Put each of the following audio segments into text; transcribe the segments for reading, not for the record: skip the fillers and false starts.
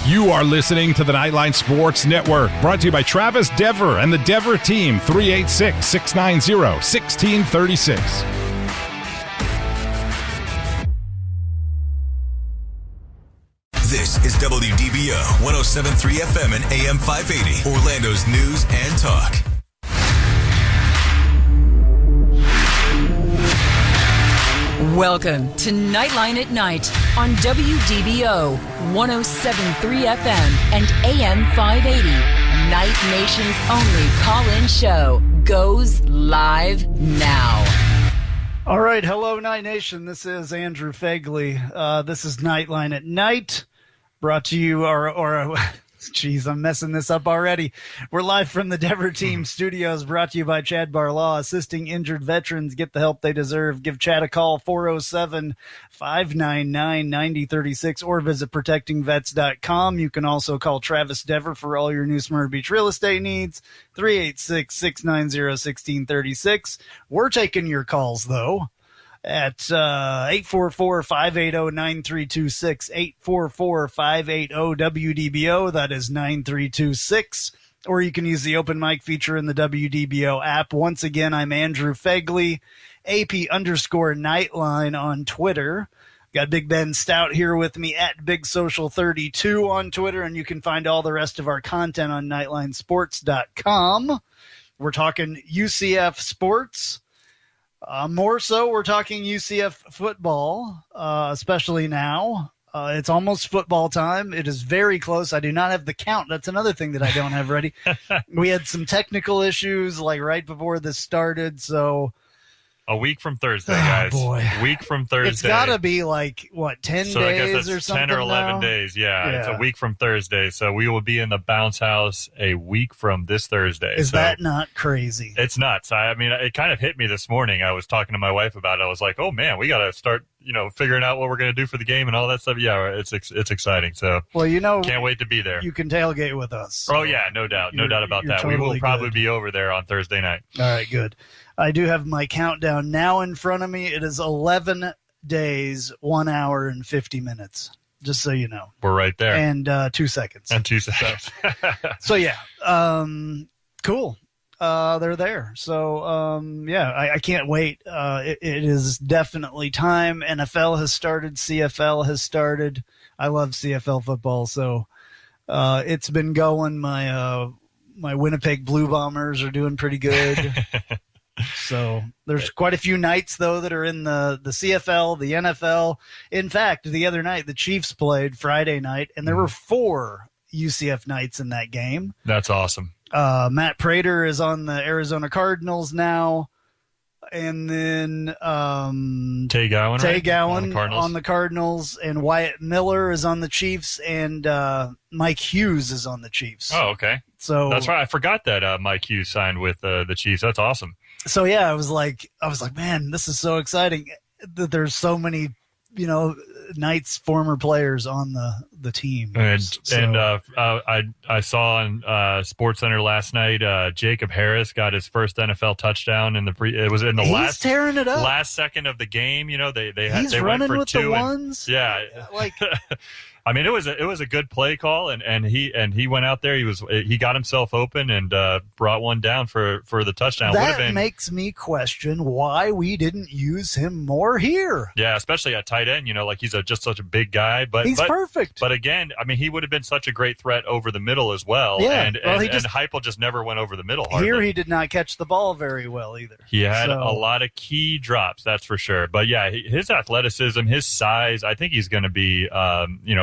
You are listening to the Knightline Sports Network, brought to you by Travis Dever and the Dever team, 386-690-1636. This is WDBO 107.3 FM and AM 580, Orlando's news and talk. Welcome to Knightline at Night on WDBO 107.3 FM and AM 580. Night Nation's only call-in show goes live now. All right, hello, Night Nation. This is Andrew Phegley. This is Knightline at Night, brought to you, Jeez, I'm messing this up already. We're live from the Dever Team Studios, brought to you by Chad Barlaw, assisting injured veterans get the help they deserve. Give Chad a call, 407-599-9036, or visit protectingvets.com. You can also call Travis Dever for all your New Smyrna Beach real estate needs, 386-690-1636. We're taking your calls, though, at 844-580-9326, 844-580-WDBO. That is 9326. Or you can use the open mic feature in the WDBO app. Once again, I'm Andrew Phegley, AP_Knightline on Twitter. Got Big Ben Stout here with me at Big Social 32 on Twitter, and you can find all the rest of our content on nightlinesports.com. We're talking UCF sports. More so, we're talking UCF football, especially now. It's almost football time. It is very close. I do not have the count. That's another thing that I don't have ready. We had some technical issues like right before this started, so a week from Thursday, guys. Oh, boy. A week from Thursday. It's got to be like, what, 10 so days I guess that's or something 10 or 11 now? days, yeah. It's a week from Thursday, so we will be in the bounce house a week from this Thursday. Is that not crazy? It's nuts. I mean, it kind of hit me this morning. I was talking to my wife about it. I was like, oh, man, we got to start, figuring out what we're going to do for the game and all that stuff. Yeah, it's exciting. So, well, can't wait to be there. You can tailgate with us. So oh, yeah, no doubt. No doubt about that. Totally we will probably good. be over there on Thursday night. All right, good. I do have my countdown now in front of me. It is 11 days, 1 hour, and 50 minutes, just so you know. We're right there. And 2 seconds. And 2 seconds. So yeah, cool. They're there. So, I can't wait. It is definitely time. NFL has started. CFL has started. I love CFL football, so it's been going. My Winnipeg Blue Bombers are doing pretty good. So there's quite a few nights, though, that are in the CFL, the NFL. In fact, the other night, the Chiefs played Friday night, and there were 4 UCF nights in that game. That's awesome. Matt Prater is on the Arizona Cardinals now. And then Tay Gowan on the Cardinals, and Wyatt Miller is on the Chiefs, and Mike Hughes is on the Chiefs. Oh, okay. So that's right. I forgot that Mike Hughes signed with the Chiefs. That's awesome. So yeah, I was like, man, this is so exciting that there's so many, Knights former players on the team. And I saw on SportsCenter last night, Jacob Harris got his first NFL touchdown in it was in the last second of the game. They running went for with 2 the ones. Yeah, like. I mean, it was a good play call, and he went out there. He got himself open and brought one down for the touchdown. That makes me question why we didn't use him more here. Yeah, especially at tight end. He's just such a big guy, but he's perfect. But again, I mean, he would have been such a great threat over the middle as well. Yeah, and Heupel just never went over the middle. Hardly. Here, he did not catch the ball very well either. He had a lot of key drops, that's for sure. But yeah, his athleticism, his size, I think he's going to be,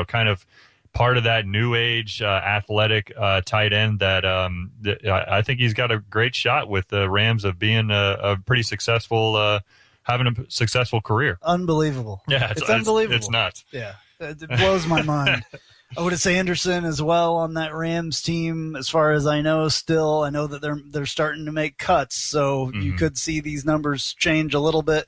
kind of part of that new age athletic tight end that I think he's got a great shot with the Rams of being a pretty successful, having a successful career. Unbelievable. Yeah, it's unbelievable. It's nuts. Yeah, it blows my mind. Otis Anderson as well on that Rams team, as far as I know. Still, I know that they're starting to make cuts, so you could see these numbers change a little bit.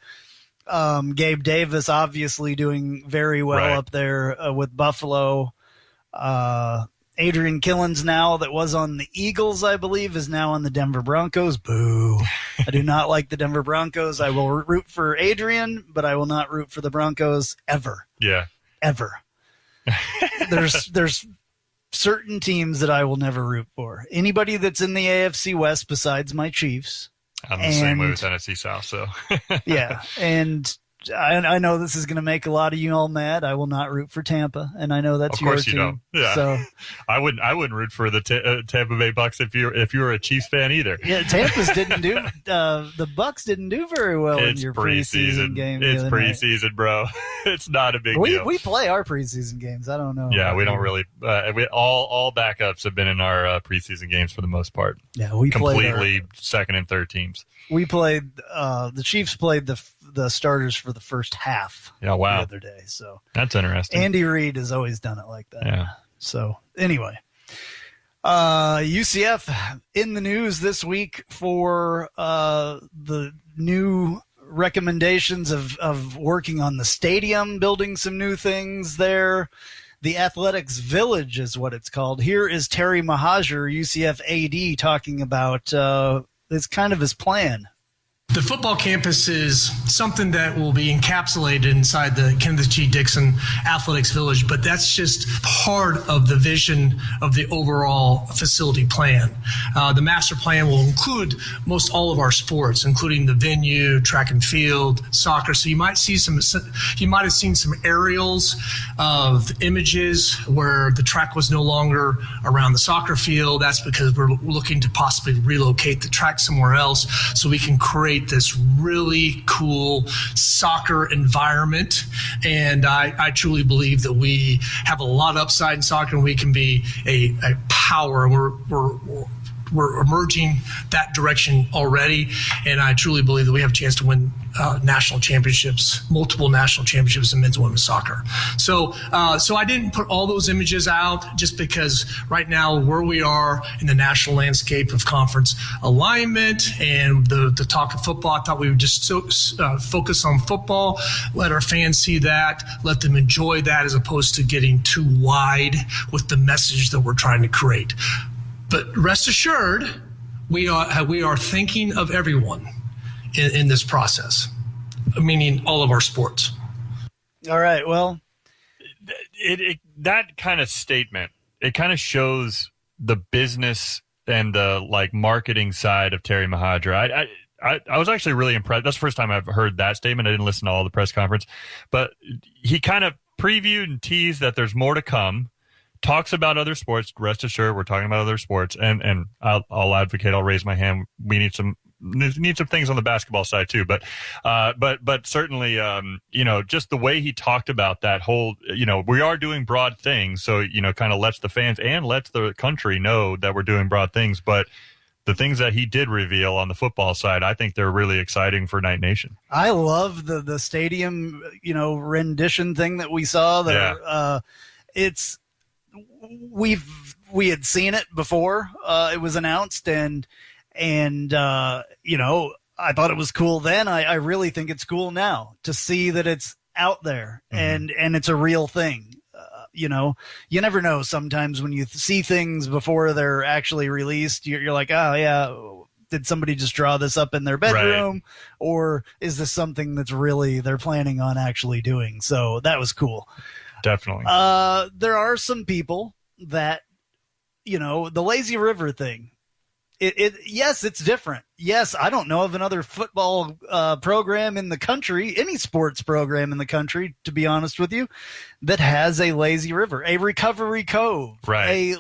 Gabe Davis obviously doing very well up there with Buffalo. Adrian Killens now, that was on the Eagles, I believe, is now on the Denver Broncos. Boo. I do not like the Denver Broncos. I will root for Adrian, but I will not root for the Broncos ever. Yeah. Ever. There's certain teams that I will never root for. Anybody that's in the AFC West besides my Chiefs. I'm the same way with Tennessee South. So yeah, and I know this is going to make a lot of you all mad. I will not root for Tampa, and I know that's your team. Of course you don't. Yeah. So I wouldn't root for the Tampa Bay Bucks if you were a Chiefs fan either. Yeah, Tampa's didn't do the Bucks didn't do very well in your preseason game. It's preseason, bro. It's not a big deal. We play our preseason games. I don't know. Yeah, we don't really. All backups have been in our preseason games for the most part. Yeah, we completely second and third teams. We played. The Chiefs played the starters for the first half. Yeah, wow. The other day, so that's interesting. Andy Reid has always done it like that. Yeah. So anyway, UCF in the news this week for the new recommendations of working on the stadium, building some new things there. The Athletics Village is what it's called. Here is Terry Mahajer, UCF AD, talking about it's kind of his plan. The football campus is something that will be encapsulated inside the Kenneth G. Dixon Athletics Village, but that's just part of the vision of the overall facility plan. The master plan will include most all of our sports, including the venue, track and field, soccer. So you might have seen some aerials of images where the track was no longer around the soccer field. That's because we're looking to possibly relocate the track somewhere else so we can create this really cool soccer environment. And I truly believe that we have a lot of upside in soccer and we can be a power. We're emerging that direction already, and I truly believe that we have a chance to win national championships, multiple national championships in men's and women's soccer. So I didn't put all those images out just because right now where we are in the national landscape of conference alignment and the talk of football, I thought we would just focus on football, let our fans see that, let them enjoy that as opposed to getting too wide with the message that we're trying to create. But rest assured, we are thinking of everyone in this process, meaning all of our sports. All right. Well, that kind of statement, it kind of shows the business and the marketing side of Terry Mahajer. I was actually really impressed. That's the first time I've heard that statement. I didn't listen to all the press conference, but he kind of previewed and teased that there's more to come. Talks about other sports. Rest assured, we're talking about other sports, and I'll advocate. I'll raise my hand. We need some things on the basketball side too. But certainly, just the way he talked about that whole, we are doing broad things. So kind of lets the fans and lets the country know that we're doing broad things. But the things that he did reveal on the football side, I think they're really exciting for Night Nation. I love the stadium, rendition thing that we saw there. Yeah. We had seen it before it was announced, and I thought it was cool then. I really think it's cool now to see that it's out there and it's a real thing. You never know. Sometimes when you see things before they're actually released, you're like, oh yeah, did somebody just draw this up in their bedroom, right? Or is this something that's really they're planning on actually doing? So that was cool. Definitely. There are some people that, the lazy river thing. Yes, it's different. Yes, I don't know of another football program in the country, any sports program in the country, to be honest with you, that has a lazy river, a recovery cove. Right.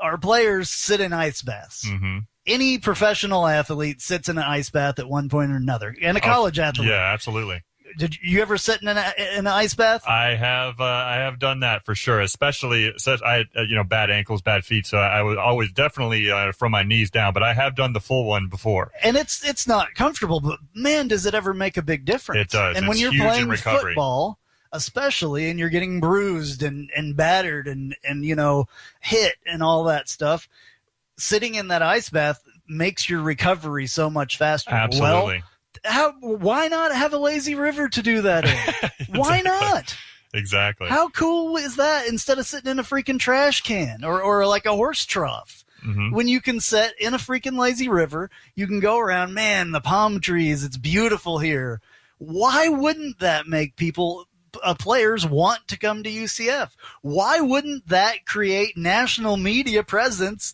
Our players sit in ice baths. Mm-hmm. Any professional athlete sits in an ice bath at one point or another, and a college athlete. Yeah, absolutely. Did you ever sit in an ice bath? I have done that for sure. Especially, I had bad ankles, bad feet, so I was always definitely from my knees down. But I have done the full one before, and it's not comfortable. But man, does it ever make a big difference? It does. And when you're playing football, especially, and you're getting bruised and battered and hit and all that stuff, sitting in that ice bath makes your recovery so much faster. Absolutely. Why not have a lazy river to do that in? Exactly. Why not? Exactly. How cool is that instead of sitting in a freaking trash can or like a horse trough? Mm-hmm. When you can sit in a freaking lazy river, you can go around, man, the palm trees, it's beautiful here. Why wouldn't that make people players want to come to UCF. Why wouldn't that create national media presence?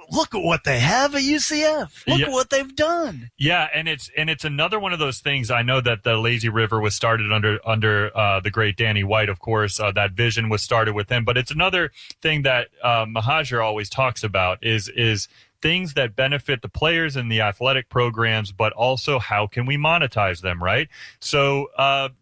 Look at what they have at UCF. Look at what they've done. Yeah, and it's another one of those things. I know that the Lazy River was started under the great Danny White, of course. That vision was started with him. But it's another thing that Mahajer always talks about is things that benefit the players in the athletic programs, but also how can we monetize them, right? So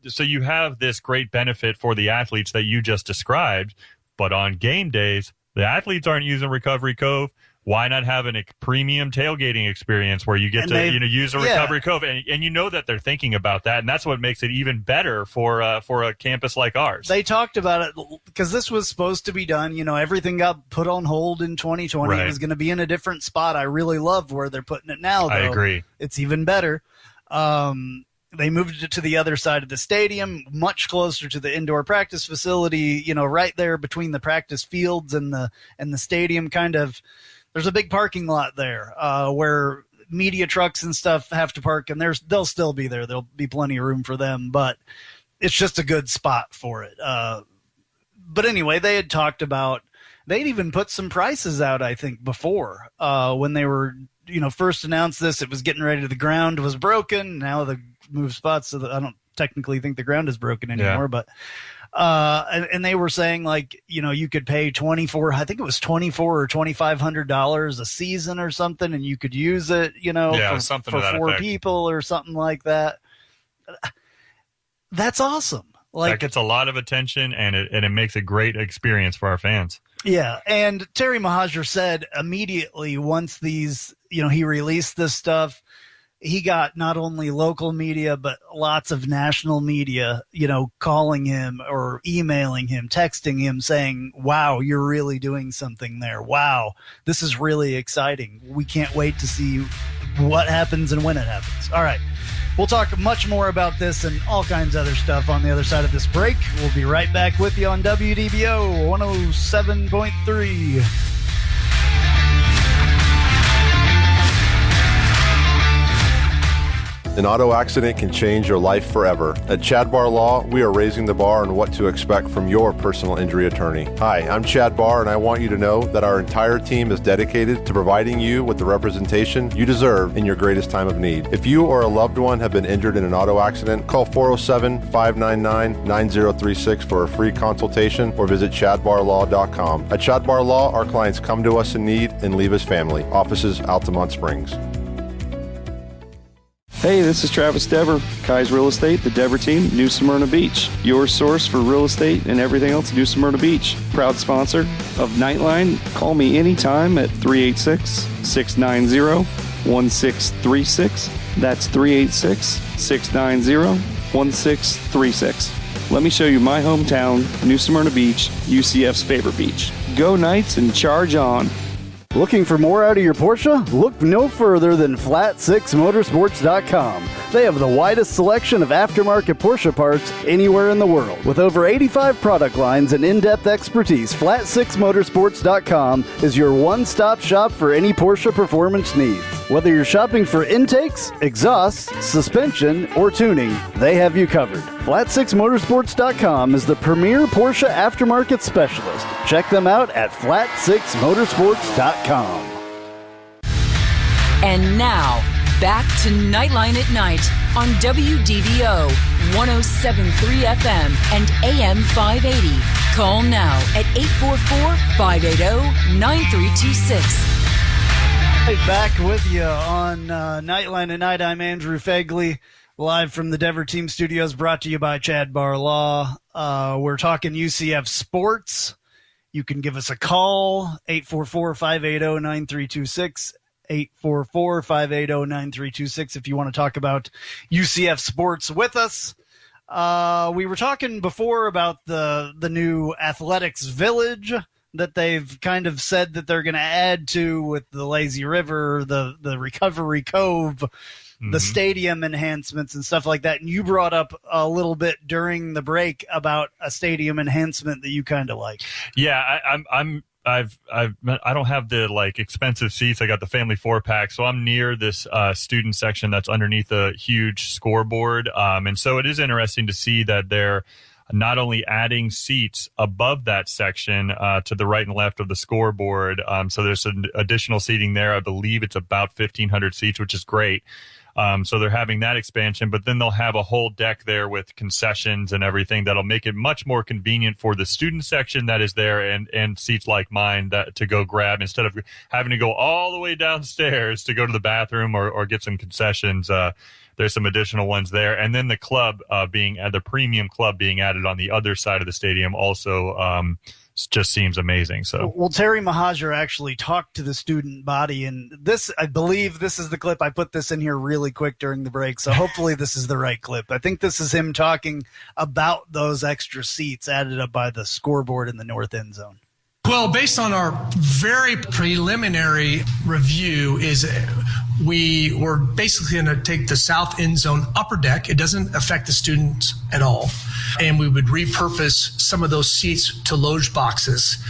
you have this great benefit for the athletes that you just described, but on game days, the athletes aren't using Recovery Cove. Why not have a premium tailgating experience where you get to use a Recovery Cove, and you know that they're thinking about that, and that's what makes it even better for a campus like ours. They talked about it because this was supposed to be done. Everything got put on hold in 2020. Right. It was going to be in a different spot. I really love where they're putting it now, though. I agree. It's even better. They moved it to the other side of the stadium, much closer to the indoor practice facility. Right there between the practice fields and the stadium, kind of. There's a big parking lot there where media trucks and stuff have to park, and they'll still be there. There'll be plenty of room for them, but it's just a good spot for it. But anyway, they had talked about – they'd even put some prices out, I think, before when they were first announced this. It was getting ready to – the ground was broken. Now the move spots, so I don't technically think the ground is broken anymore, but – and they were saying you could pay I think it was $2,400 or $2,500 a season or something, and you could use it, for 4 people or something like that. That's awesome. That gets a lot of attention, and it makes a great experience for our fans. Yeah, and Terry Mahajer said immediately once these, he released this stuff, he got not only local media, but lots of national media, calling him or emailing him, texting him saying, wow, you're really doing something there. Wow, this is really exciting. We can't wait to see what happens and when it happens. All right. We'll talk much more about this and all kinds of other stuff on the other side of this break. We'll be right back with you on WDBO 107.3. An auto accident can change your life forever. At Chad Barr Law, we are raising the bar on what to expect from your personal injury attorney. Hi, I'm Chad Barr, and I want you to know that our entire team is dedicated to providing you with the representation you deserve in your greatest time of need. If you or a loved one have been injured in an auto accident, call 407-599-9036 for a free consultation or visit chadbarlaw.com. At Chad Barr Law, our clients come to us in need and leave as family. Offices Altamont Springs. Hey, this is Travis Dever, Kai's Real Estate, the Dever team, New Smyrna Beach. Your source for real estate and everything else New Smyrna Beach. Proud sponsor of Knightline. Call me anytime at 386-690-1636. That's 386-690-1636. Let me show you my hometown, New Smyrna Beach, UCF's favorite beach. Go Knights and charge on. Looking for more out of your Porsche? Look no further than Flat6Motorsports.com. They have the widest selection of aftermarket Porsche parts anywhere in the world. With over 85 product lines and in-depth expertise, Flat6Motorsports.com is your one-stop shop for any Porsche performance needs. Whether you're shopping for intakes, exhausts, suspension, or tuning, they have you covered. Flat6Motorsports.com is the premier Porsche aftermarket specialist. Check them out at Flat6Motorsports.com. And now, back to Nightline at Night on WDBO 107.3 FM and AM 580. Call now at 844-580-9326. Hey, back with you on Nightline at Night. I'm Andrew Phegley, live from the Dever Team Studios, brought to you by Chad Barr Law. We're talking UCF sports. You can give us a call, 844-580-9326, 844-580-9326 if you want to talk about UCF sports with us. We were talking before about the new athletics village that they've kind of said that they're going to add to with the Lazy River, the Recovery Cove, the stadium enhancements and stuff like that. And you brought up a little bit during the break about a stadium enhancement that you kind of like. Yeah, I don't have the expensive seats. I got the family 4-pack, so I'm near this student section that's underneath a huge scoreboard. And so it is interesting to see that they're not only adding seats above that section to the right and left of the scoreboard. So there's some additional seating there. I believe it's about 1,500 seats, which is great. So they're having that expansion, but then they'll have a whole deck there with concessions and everything that'll make it much more convenient for the student section that is there and seats like mine that to go grab instead of having to go all the way downstairs to go to the bathroom or get some concessions. There's some additional ones there. And then the club the premium club being added on the other side of the stadium also just seems amazing. So, well, Terry Mahajer actually talked to the student body, and I believe this is the clip. I put this in here really quick during the break, so hopefully this is the right clip. I think this is him talking about those extra seats added up by the scoreboard in the north end zone. Well, based on our very preliminary review, we were basically going to take the south end zone upper deck. It doesn't affect the students at all. And we would repurpose some of those seats to loge boxes.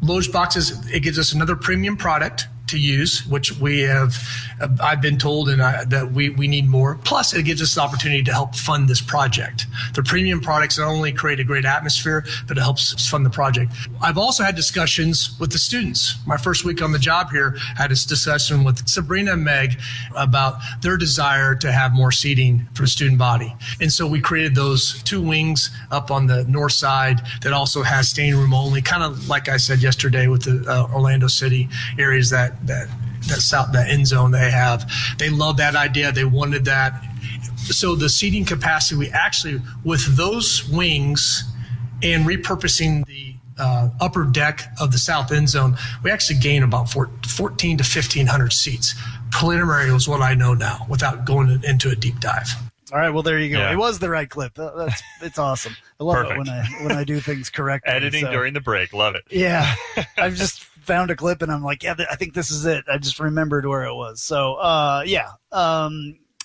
Loge boxes, it gives us another premium product to use, which I've been told that we need more. Plus, it gives us the opportunity to help fund this project. The premium products not only create a great atmosphere, but it helps us fund the project. I've also had discussions with the students. My first week on the job here, I had a discussion with Sabrina and Meg about their desire to have more seating for the student body. And so we created those 2 wings up on the north side that also has standing room only, kind of like I said yesterday with the Orlando City areas that end zone they have. They love that idea. They wanted that. So the seating capacity, we actually, with those wings and repurposing the upper deck of the south end zone, we actually gain about 14 to 1,500 seats. Preliminary was what I know now without going into a deep dive. All right, well, there you go. Yeah. It was the right clip. It's awesome. I love Perfect. it when I do things correctly. editing during the break. Love it. Yeah, I've just found a clip and I'm like, yeah, I think this is it. I just remembered where it was. So,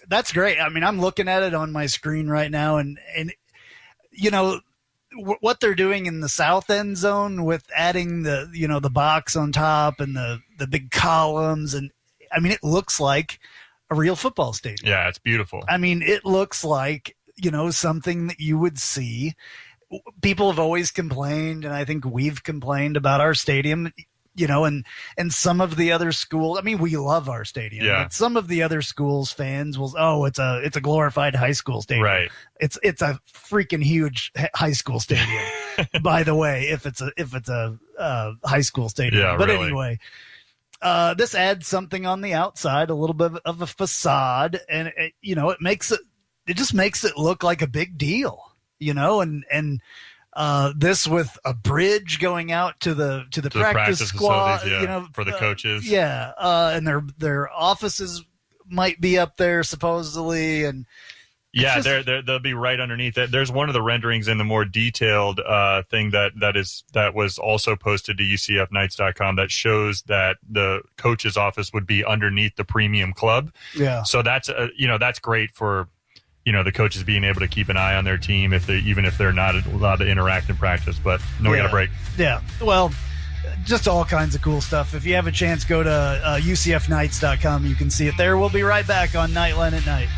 that's great. I mean, I'm looking at it on my screen right now, and you know what they're doing in the south end zone with adding the box on top and the big columns, and I mean, it looks like a real football stadium. Yeah, it's beautiful. I mean, it looks like, something that you would see. People have always complained, and I think we've complained about our stadium, and some of the other schools. I mean, we love our stadium. Yeah. But some of the other schools fans will, it's a glorified high school stadium. Right. It's a freaking huge high school stadium. By the way, if it's a high school stadium. Yeah, but really. anyway. This adds something on the outside, a little bit of a facade, and it just makes it look like a big deal, and this with a bridge going out to the practice squad, facilities, for the coaches. Yeah. And their offices might be up there supposedly. And yeah, they'll be right underneath it. There's one of the renderings in the more detailed thing that was also posted to UCFKnights.com that shows that the coach's office would be underneath the premium club. Yeah. So that's that's great for the coaches being able to keep an eye on their team even if they're not allowed to interact in practice. But we got a break. Yeah. Well, just all kinds of cool stuff. If you have a chance, go to UCFKnights.com. You can see it there. We'll be right back on Knightline at Night.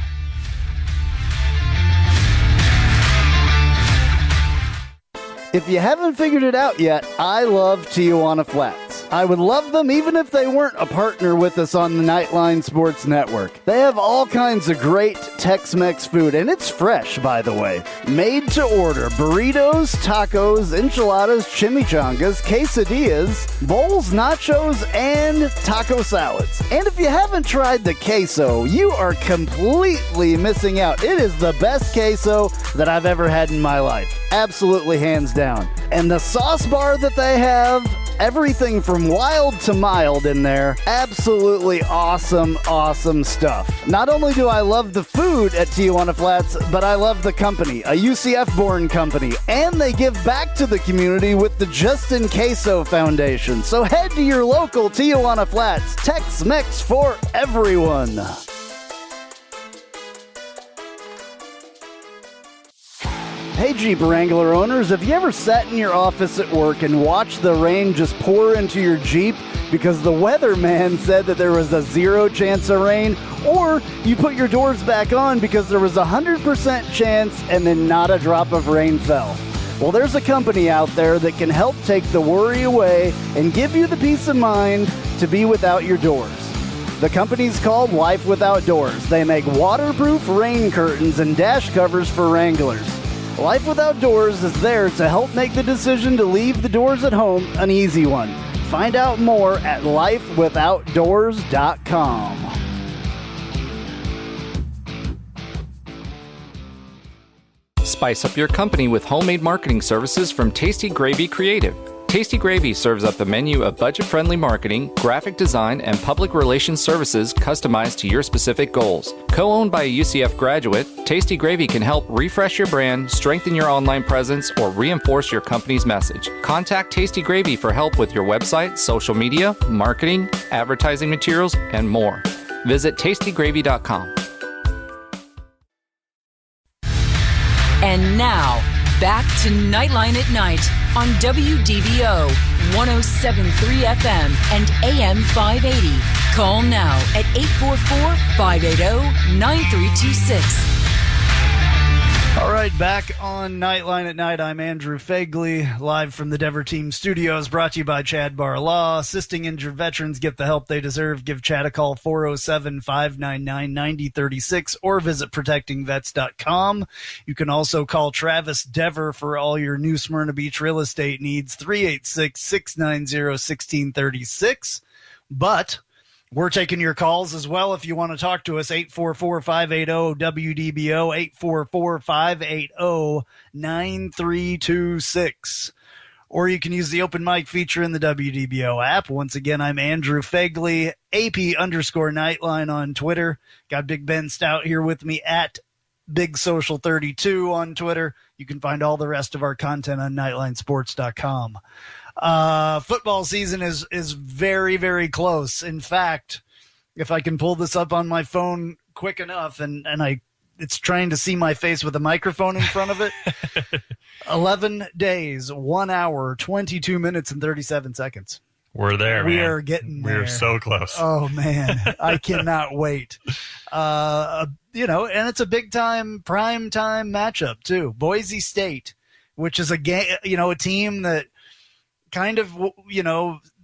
If you haven't figured it out yet, I love Tijuana Flats. I would love them even if they weren't a partner with us on the Knightline Sports Network. They have all kinds of great Tex-Mex food, and it's fresh, by the way. Made to order burritos, tacos, enchiladas, chimichangas, quesadillas, bowls, nachos, and taco salads. And if you haven't tried the queso, you are completely missing out. It is the best queso that I've ever had in my life. Absolutely hands down. And the sauce bar that they have, everything from wild to mild in there. Absolutely awesome, awesome stuff. Not only do I love the food at Tijuana Flats, but I love the company, a UCF-born company. And they give back to the community with the Justin Queso Foundation. So head to your local Tijuana Flats. Tex-Mex for everyone. Hey Jeep Wrangler owners, have you ever sat in your office at work and watched the rain just pour into your Jeep because the weatherman said that there was a 0 chance of rain? Or you put your doors back on because there was a 100% chance and then not a drop of rain fell? Well, there's a company out there that can help take the worry away and give you the peace of mind to be without your doors. The company's called Life Without Doors. They make waterproof rain curtains and dash covers for Wranglers. Life Without Doors is there to help make the decision to leave the doors at home an easy one. Find out more at lifewithoutdoors.com. Spice up your company with homemade marketing services from Tasty Gravy Creative. Tasty Gravy serves up a menu of budget-friendly marketing, graphic design, and public relations services customized to your specific goals. Co-owned by a UCF graduate, Tasty Gravy can help refresh your brand, strengthen your online presence, or reinforce your company's message. Contact Tasty Gravy for help with your website, social media, marketing, advertising materials, and more. Visit tastygravy.com. And now, back to Knightline at Night on WDBO 107.3 FM and AM 580. Call now at 844-580-9326. All right, back on Knightline at Night. I'm Andrew Phegley, live from the Dever Team Studios, brought to you by Chad Barr Law. Assisting injured veterans get the help they deserve. Give Chad a call, 407-599-9036, or visit protectingvets.com. You can also call Travis Dever for all your New Smyrna Beach real estate needs, 386-690-1636. But we're taking your calls as well if you want to talk to us, 844-580-WDBO, 844-580-9326. Or you can use the open mic feature in the WDBO app. Once again, I'm Andrew Phegley, AP_Knightline on Twitter. Got Big Ben Stout here with me at Big Social 32 on Twitter. You can find all the rest of our content on nightlinesports.com. Football season is very, very close. In fact, if I can pull this up on my phone quick enough, and it's trying to see my face with a microphone in front of it, 11 days, 1 hour, 22 minutes, and 37 seconds. We're there, We man. are getting there. We're so close. Oh, man. I cannot wait. And it's a big-time, prime-time matchup, too. Boise State, which is a team that kind of,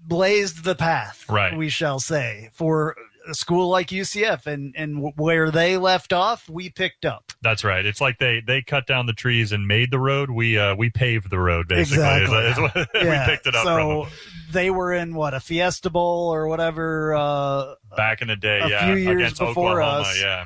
blazed the path, right, we shall say, for a school like UCF, and where they left off, we picked up. That's right. It's like they cut down the trees and made the road. We paved the road, basically. Exactly. We picked it up from them. They were in a Fiesta Bowl or whatever back in the day, a few years against before Oklahoma, us. yeah.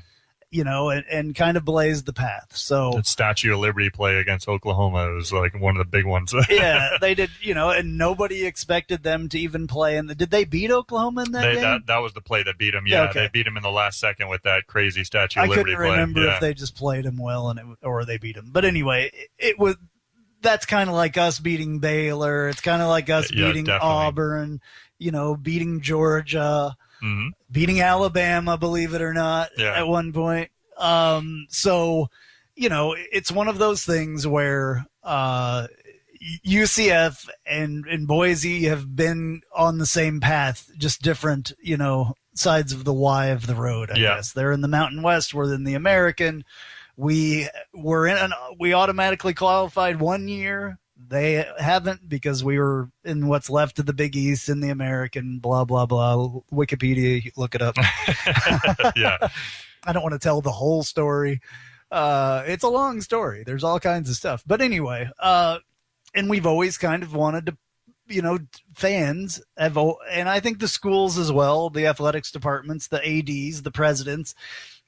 And kind of blazed the path. So that Statue of Liberty play against Oklahoma was like one of the big ones. Yeah, they did, and nobody expected them to even play. And did they beat Oklahoma in that game? That was the play that beat them. Yeah, okay. They beat them in the last second with that crazy Statue of Liberty play. I couldn't remember if they just played them well or they beat them. But anyway, that's kind of like us beating Baylor. It's kind of like us beating Auburn, beating Georgia. Mm-hmm. Beating Alabama, believe it or not, at one point. So, it's one of those things where UCF and Boise have been on the same path, just different, sides of the Y of the road, I guess. They're in the Mountain West, we're in the American. We automatically qualified 1 year. They haven't, because we were in what's left of the Big East in the American, blah, blah, blah. Wikipedia, look it up. Yeah. I don't want to tell the whole story. It's a long story. There's all kinds of stuff. But anyway, and we've always kind of wanted to, fans have, and I think the schools as well, the athletics departments, the ADs, the presidents,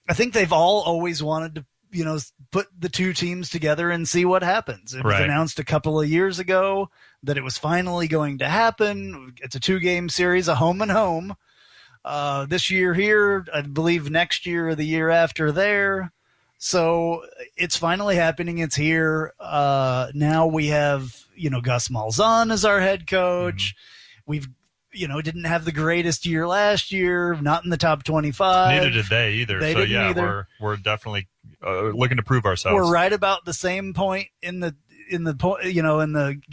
I think they've all always wanted to, put the two teams together and see what happens. It was announced a couple of years ago that it was finally going to happen. It's a 2-game series, a home and home. This year here, I believe next year or the year after there. So it's finally happening. It's here. Now we have, Gus Malzahn as our head coach. Mm-hmm. We've, didn't have the greatest year last year, not in the top 25. Neither did they either. They didn't either. We're definitely looking to prove ourselves. We're right about the same point in the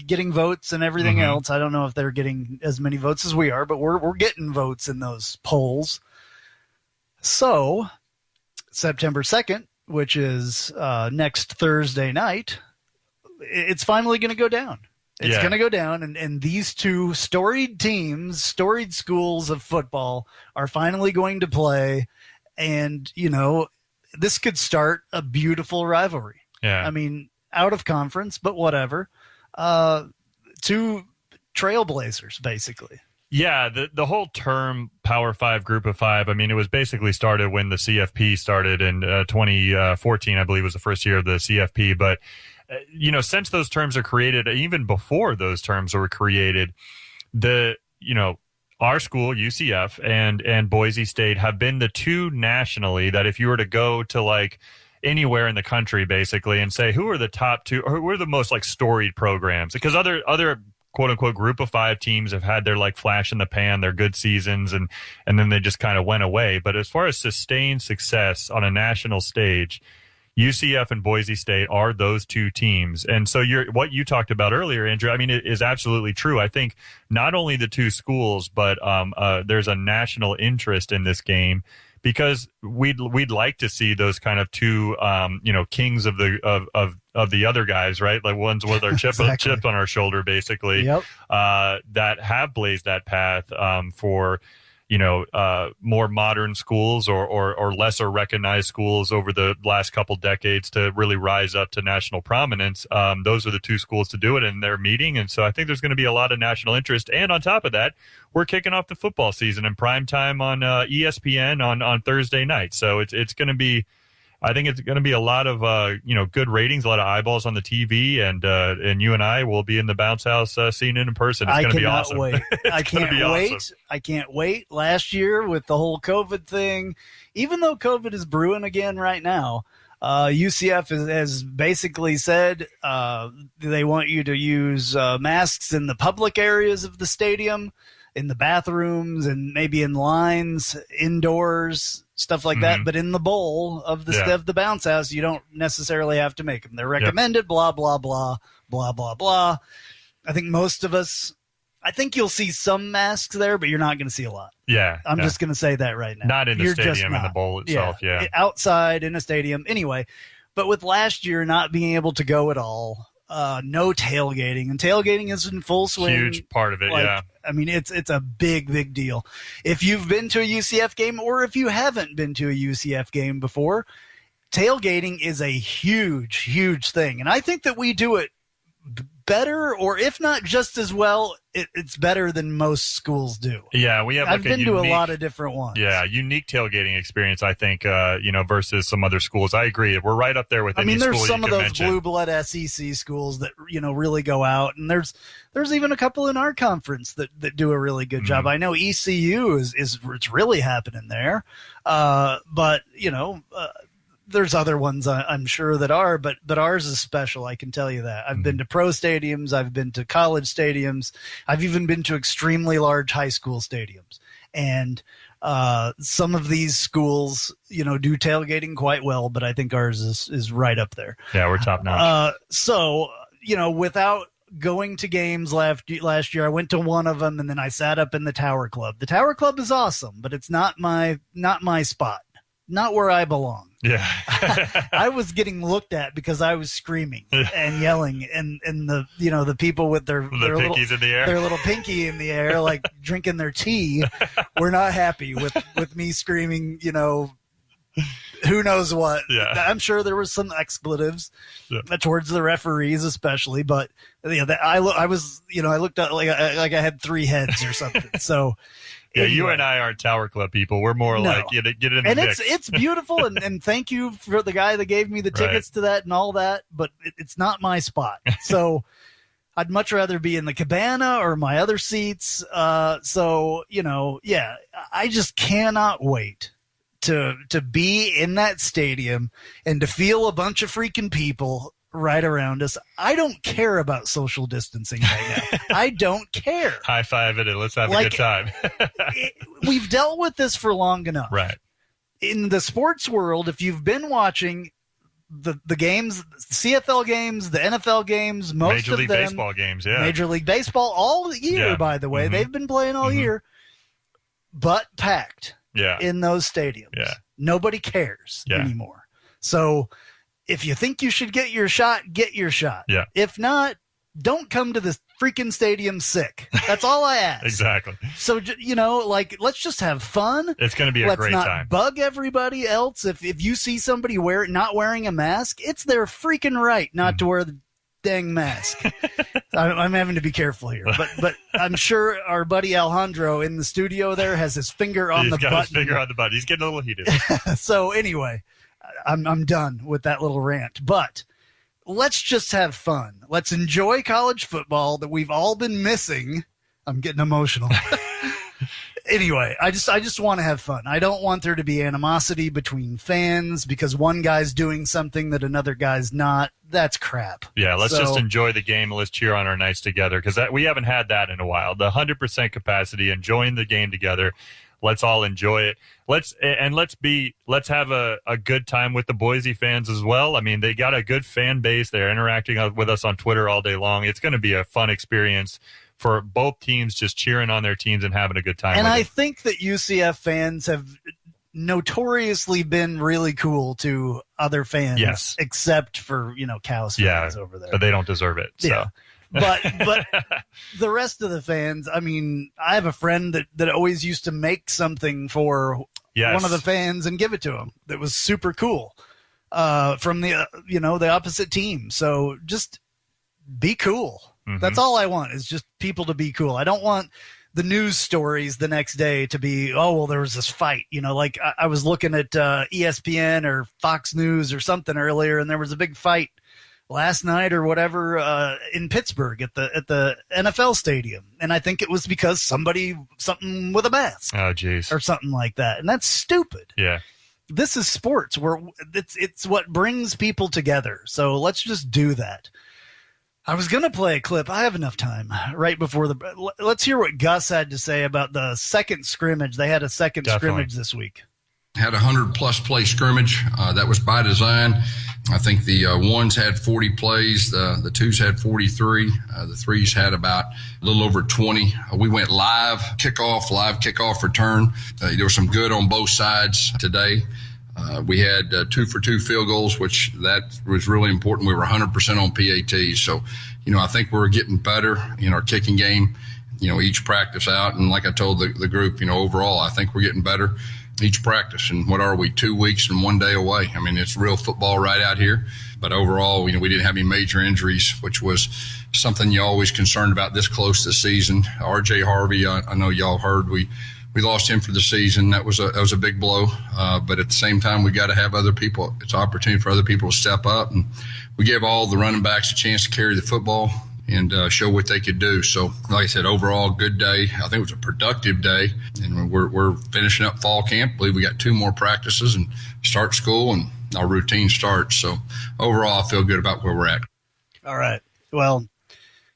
getting votes and everything else. I don't know if they're getting as many votes as we are, but we're getting votes in those polls. So September 2nd, which is next Thursday night, it's finally going to go down. It's going to go down, and these two storied teams, storied schools of football are finally going to play, and, this could start a beautiful rivalry. Yeah. I mean, out of conference, but whatever. Two trailblazers, basically. Yeah, the whole term Power 5, Group of 5, I mean, it was basically started when the CFP started in 2014, I believe was the first year of the CFP, but since those terms are created, even before those terms were created, our school, UCF, and Boise State have been the two nationally that if you were to go to like anywhere in the country, basically, and say who are the top two, or who are the most like storied programs, because other quote unquote Group of 5 teams have had their like flash in the pan, their good seasons, and then they just kind of went away. But as far as sustained success on a national stage, UCF and Boise State are those two teams. And so what you talked about earlier, Andrew, I mean, it is absolutely true. I think not only the two schools, but there's a national interest in this game, because we'd like to see those kind of two, kings of the other guys, right? Like ones with our chip on our shoulder, basically, that have blazed that path for more modern schools or lesser recognized schools over the last couple decades to really rise up to national prominence. Those are the two schools to do it, and they're meeting. And so I think there's going to be a lot of national interest. And on top of that, we're kicking off the football season in prime time on ESPN on Thursday night. So it's going to be, I think it's going to be a lot of good ratings, a lot of eyeballs on the TV, and you and I will be in the bounce house seeing it in person. It's going to be awesome. Wait. I can't wait. Awesome. I can't wait. Last year with the whole COVID thing, even though COVID is brewing again right now, UCF has basically said they want you to use masks in the public areas of the stadium, in the bathrooms, and maybe in lines, indoors, stuff like that. But in the bowl of the bounce house, you don't necessarily have to make them. They're recommended, blah, blah, blah, blah, blah, blah. I think most of us, I think you'll see some masks there, but you're not going to see a lot. Yeah. I'm just going to say that right now. Not in the stadium, in the bowl itself, outside, in a stadium. Anyway, but with last year not being able to go at all, no tailgating, and tailgating is in full swing. Huge part of it, I mean, it's a big deal. If you've been to a UCF game, or if you haven't been to a UCF game before, tailgating is a huge thing. And I think that we do it better, or if not just as well, it's better than most schools do. Yeah, we have. Like I've been to a lot of different ones. Yeah, unique tailgating experience, I think. Versus some other schools. I agree. We're right up there with. I mean, there's some of those blue blood SEC schools that really go out, and there's even a couple in our conference that do a really good job. I know ECU is it's really happening there, but there's other ones I'm sure that are, but ours is special. I can tell you that. I've been to pro stadiums. I've been to college stadiums. I've even been to extremely large high school stadiums. And some of these schools, do tailgating quite well, but I think ours is right up there. Yeah, we're top notch. So, without going to games last year, I went to one of them, and then I sat up in the Tower Club. The Tower Club is awesome, but it's not my spot. Not where I belong. Yeah. I was getting looked at because I was screaming and yelling, and the people with their pinkies in the air, their little pinky in the air, like drinking their tea, were not happy with me screaming, who knows what. Yeah. I'm sure there was some expletives towards the referees, especially, but I looked up like I had 3 heads or something. So. Yeah, anyway. You and I aren't Tower Club people. We're more like get it in the and mix. It's beautiful, and thank you for the guy that gave me the tickets to that and all that, but it's not my spot. So I'd much rather be in the cabana or my other seats. I just cannot wait to be in that stadium and to feel a bunch of freaking people right around us. I don't care about social distancing right now. I don't care. High five it and let's have a good time. We've dealt with this for long enough. Right. In the sports world, if you've been watching the games, CFL games, the NFL games, most Major of League them, Baseball games, yeah. Major League Baseball all year, by the way. They've been playing all year, but packed in those stadiums. Yeah. Nobody cares anymore. So if you think you should get your shot, get your shot. Yeah. If not, don't come to this freaking stadium sick. That's all I ask. Exactly. So, let's just have fun. It's going to be a great Let's time. not bug everybody else. If you see somebody not wearing a mask, it's their freaking right not to wear the dang mask. I'm having to be careful here, but I'm sure our buddy Alejandro in the studio there has his finger on the button. He's got his finger on the button. He's getting a little heated. So anyway, I'm done with that little rant, but let's just have fun. Let's enjoy college football that we've all been missing. I'm getting emotional. Anyway, I just want to have fun. I don't want there to be animosity between fans because one guy's doing something that another guy's not. That's crap. Yeah, let's just enjoy the game. Let's cheer on our nights together because we haven't had that in a while. The 100% capacity, enjoying the game together. Let's all enjoy it. Let's have a good time with the Boise fans as well. I mean, they got a good fan base. They're interacting with us on Twitter all day long. It's going to be a fun experience for both teams, just cheering on their teams and having a good time. And I think that UCF fans have notoriously been really cool to other fans, yes, except for Cows fans over there. But they don't deserve it. So. Yeah. But the rest of the fans, I mean, I have a friend that always used to make something for one of the fans and give it to him that was super cool from the opposite team. So just be cool. Mm-hmm. That's all I want is just people to be cool. I don't want the news stories the next day to be, oh, well, there was this fight. Like I was looking at ESPN or Fox News or something earlier, and there was a big fight last night or whatever in Pittsburgh at the NFL stadium. And I think it was because something with a mask. Oh, geez. Or something like that. And that's stupid. Yeah. This is sports where it's what brings people together. So let's just do that. I was going to play a clip. I have enough time right before let's hear what Gus had to say about the second scrimmage. They had a second scrimmage this week. Had a 100-plus play scrimmage. That was by design. I think the ones had 40 plays. The twos had 43. The threes had about a little over 20. We went live kickoff return. There was some good on both sides today. We had 2-for-2 field goals, which that was really important. We were 100% on PATs. So, I think we're getting better in our kicking game, each practice out. And like I told the group, overall, I think we're getting better each practice. And what are we, 2 weeks and 1 day away? I mean, it's real football right out here. But overall, we didn't have any major injuries, which was something you always concerned about this close to the season. R.J. Harvey, I know y'all heard we lost him for the season. That was a big blow. But at the same time, we got to have other people. It's an opportunity for other people to step up. And we gave all the running backs a chance to carry the football and show what they could do. So, like I said, overall, good day. I think it was a productive day. And we're finishing up fall camp. I believe we got 2 more practices and start school and our routine starts. So, overall, I feel good about where we're at. All right. Well,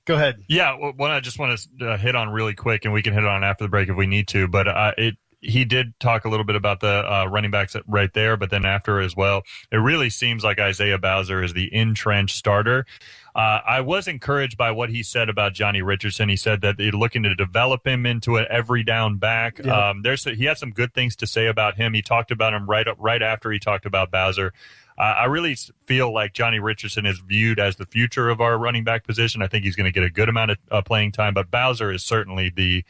go ahead. Yeah, one I just want to hit on really quick, and we can hit it on after the break if we need to. But he did talk a little bit about the running backs right there, but then after as well, it really seems like Isaiah Bowser is the entrenched starter. I was encouraged by what he said about Johnny Richardson. He said that they're looking to develop him into an every down back. Yeah. He had some good things to say about him. He talked about him right after he talked about Bowser. I really feel like Johnny Richardson is viewed as the future of our running back position. I think he's going to get a good amount of playing time, but Bowser is certainly the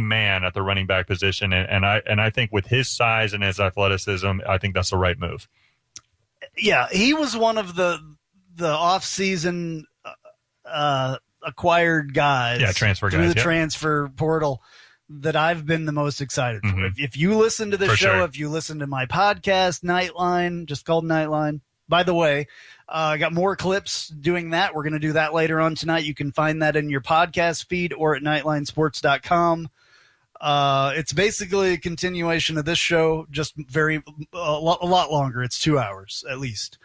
man at the running back position, and I think with his size and his athleticism, I think that's the right move. Yeah, he was one of the off-season acquired guys. Yeah, transfer guys through the transfer portal that I've been the most excited for. Mm-hmm. If you listen to the show, sure. If you listen to my podcast, Knightline, just called Knightline. By the way, I got more clips doing that. We're going to do that later on tonight. You can find that in your podcast feed or at knightlinesports.com. It's basically a continuation of this show, just a lot longer. It's 2 hours at least.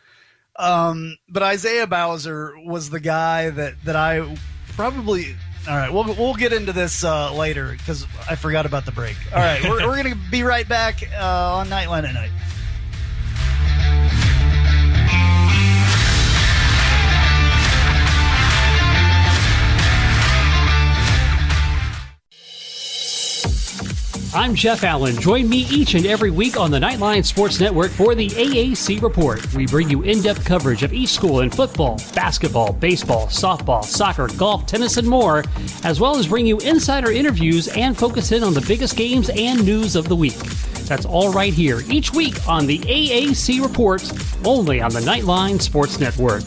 But Isaiah Bowser was the guy that I probably. All right, we'll get into this later because I forgot about the break. All right, we're going to be right back on Knightline at Night. I'm Jeff Allen. Join me each and every week on the Knightline Sports Network for the AAC Report. We bring you in-depth coverage of each school in football, basketball, baseball, softball, soccer, golf, tennis, and more, as well as bring you insider interviews and focus in on the biggest games and news of the week. That's all right here each week on the AAC Report, only on the Knightline Sports Network.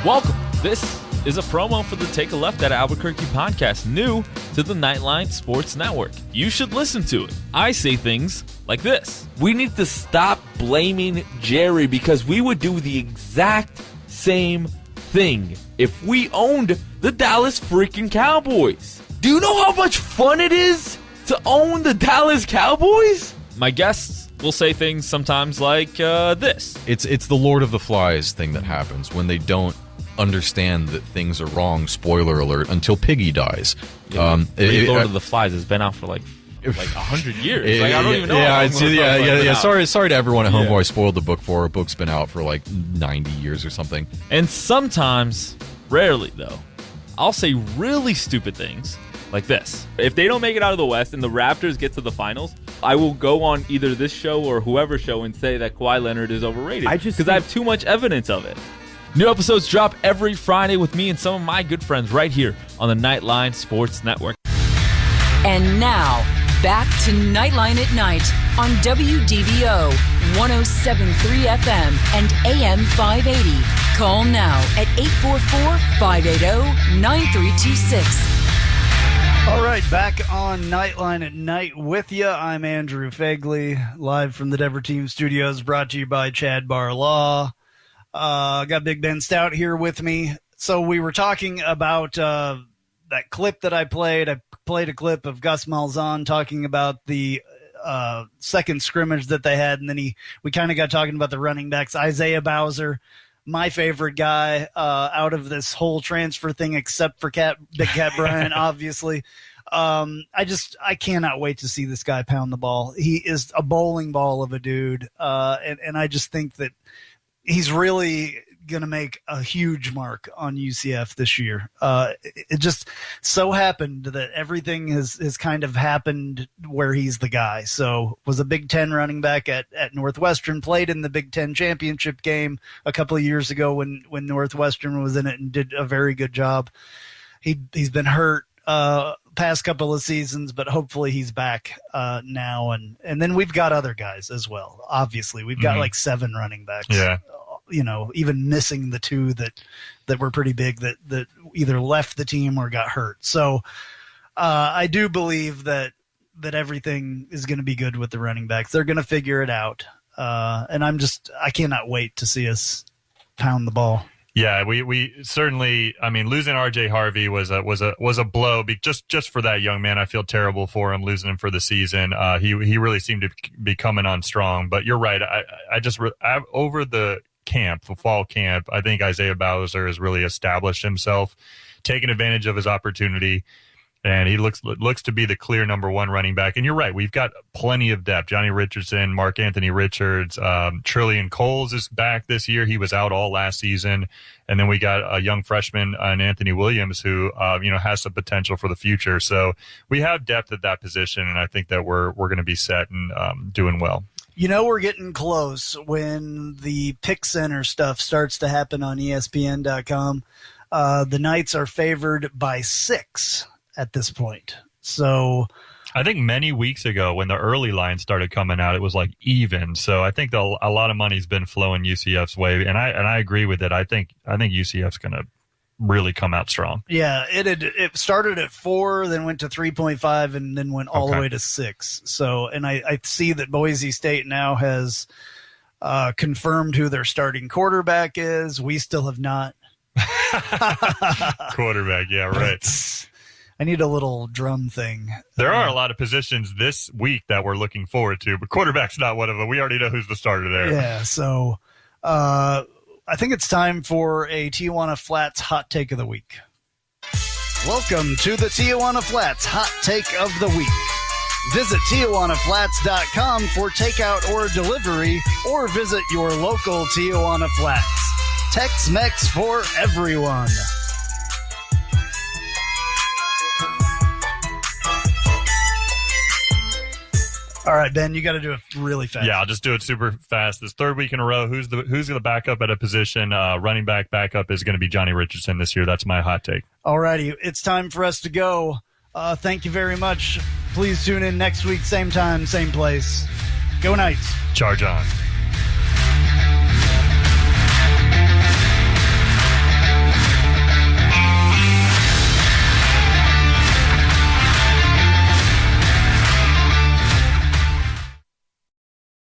Welcome. This is a promo for the Take a Left at Albuquerque podcast, new to the Knightline Sports Network. You should listen to it. I say things like this. We need to stop blaming Jerry because we would do the exact same thing if we owned the Dallas freaking Cowboys. Do you know how much fun it is to own the Dallas Cowboys? My guests will say things sometimes like this. It's the Lord of the Flies thing that happens when they don't understand that things are wrong, spoiler alert, until Piggy dies. Lord of the Flies has been out for like 100 years. I don't even know. Sorry to everyone at home who I spoiled the book for. A book's been out for like 90 years or something. And sometimes, rarely though, I'll say really stupid things like this. If they don't make it out of the West and the Raptors get to the finals, I will go on either this show or whoever's show and say that Kawhi Leonard is overrated because I have too much evidence of it. New episodes drop every Friday with me and some of my good friends right here on the Knightline Sports Network. And now, back to Knightline at Night on WDBO 107.3 FM and AM 580. Call now at 844-580-9326. All right, back on Knightline at Night with you. I'm Andrew Phegley, live from the Denver Team Studios, brought to you by Chad Bar Law. Got Big Ben Stout here with me. So we were talking about that clip that I played. I played a clip of Gus Malzahn talking about the second scrimmage that they had, and then we kind of got talking about the running backs. Isaiah Bowser, my favorite guy out of this whole transfer thing, except for Big Cat Bryant, obviously. I cannot wait to see this guy pound the ball. He is a bowling ball of a dude, and I just think that he's really going to make a huge mark on UCF this year. It just so happened that everything has kind of happened where he's the guy. So was a Big Ten running back at Northwestern, played in the Big Ten championship game a couple of years ago when Northwestern was in it and did a very good job. He's been hurt past couple of seasons, but hopefully he's back now. And then we've got other guys as well. Obviously, we've got like 7 running backs. Yeah. Even missing the 2 that were pretty big that either left the team or got hurt. So I do believe that everything is going to be good with the running backs. They're going to figure it out. And I cannot wait to see us pound the ball. Yeah, we certainly. I mean, losing R.J. Harvey was a blow. Just for that young man, I feel terrible for him losing him for the season. He really seemed to be coming on strong. But you're right. Over the fall camp, I think Isaiah Bowser has really established himself, taking advantage of his opportunity. And he looks to be the clear number 1 running back. And you're right, we've got plenty of depth. Johnny Richardson, Mark Anthony Richards, Trillian Coles is back this year. He was out all last season. And then we got a young freshman, Anthony Williams, who has some potential for the future. So we have depth at that position, and I think that we're going to be set and doing well. We're getting close when the Pick Center stuff starts to happen on ESPN.com. The Knights are favored by 6 at this point. So I think many weeks ago when the early line started coming out, it was like even. So I think a lot of money's been flowing UCF's way, and I agree with it. I think UCF's going to really come out strong. Yeah, it started at 4, then went to 3.5, and then went all the way to 6. So, and I see that Boise State now has confirmed who their starting quarterback is. We still have not. Quarterback, yeah, right. I need a little drum thing. There are a lot of positions this week that we're looking forward to, but quarterback's not one of them. We already know who's the starter there. Yeah, so I think it's time for a Tijuana Flats Hot Take of the Week. Welcome to the Tijuana Flats Hot Take of the Week. Visit TijuanaFlats.com for takeout or delivery, or visit your local Tijuana Flats. Tex-Mex for everyone. All right, Ben, you got to do it really fast. Yeah, I'll just do it super fast. This third week in a row, who's going to back up at a position? Running back backup is going to be Johnny Richardson this year. That's my hot take. All righty, it's time for us to go. Thank you very much. Please tune in next week, same time, same place. Go Knights. Charge on.